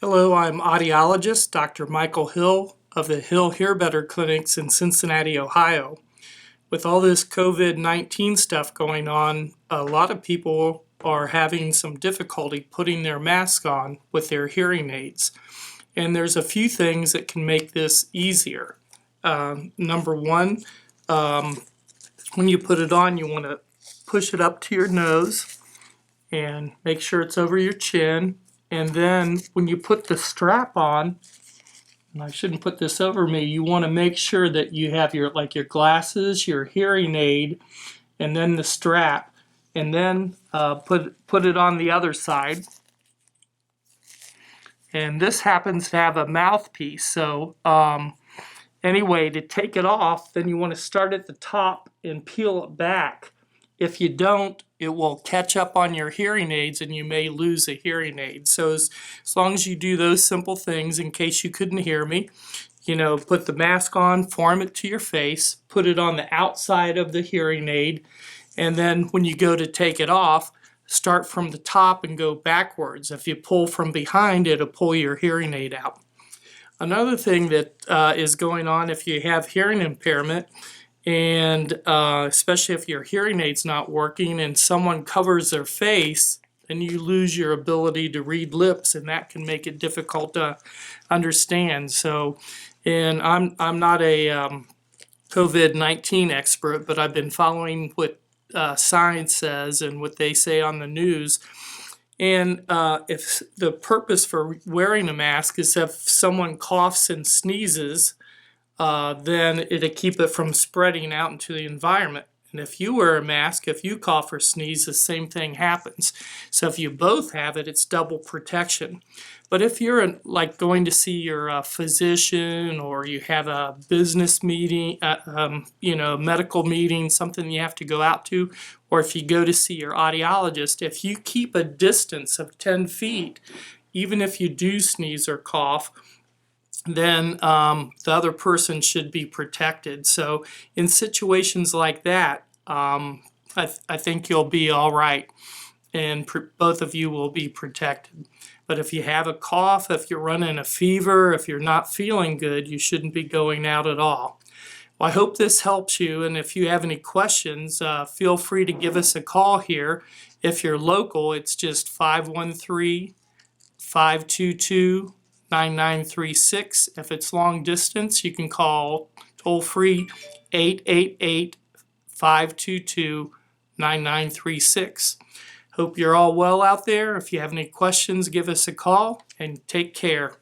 Hello, I'm audiologist Dr. Michael Hill of the Hill Hear Better Clinics in Cincinnati, Ohio. With all this COVID-19 stuff going on, a lot of people are having some difficulty putting their mask on with their hearing aids. And there's a few things that can make this easier. Number one, when you put it on, you want to push it up to your nose and make sure it's over your chin. And then when you put the strap on, and I shouldn't put this over me, you want to make sure that you have your glasses, your hearing aid, and then the strap, and then put it on the other side. And this happens to have a mouthpiece, so anyway, to take it off, then you want to start at the top and peel it back. If you don't, it will catch up on your hearing aids and you may lose a hearing aid. So as long as you do those simple things, in case you couldn't hear me, put the mask on, form it to your face, put it on the outside of the hearing aid, and then when you go to take it off, start from the top and go backwards. If you pull from behind, it'll pull your hearing aid out. Another thing that is going on if you have hearing impairment, and especially if your hearing aid's not working and someone covers their face, then you lose your ability to read lips, and that can make it difficult to understand. So, and I'm not a COVID-19 expert, but I've been following what science says and what they say on the news. And if the purpose for wearing a mask is if someone coughs and sneezes, then it'll keep it from spreading out into the environment. And if you wear a mask, if you cough or sneeze, the same thing happens. So if you both have it, it's double protection. But if you're going to see your physician, or you have a business meeting, medical meeting, something you have to go out to, or if you go to see your audiologist, if you keep a distance of 10 feet, even if you do sneeze or cough, then the other person should be protected. So in situations like that, I think you'll be all right, and both of you will be protected. But if you have a cough, if you're running a fever, if you're not feeling good, you shouldn't be going out at all. Well, I hope this helps you, and if you have any questions, feel free to give us a call here. If you're local, it's just 513-522-9936. If it's long distance, you can call toll-free 888-522-9936. Hope you're all well out there. If you have any questions, give us a call, and take care.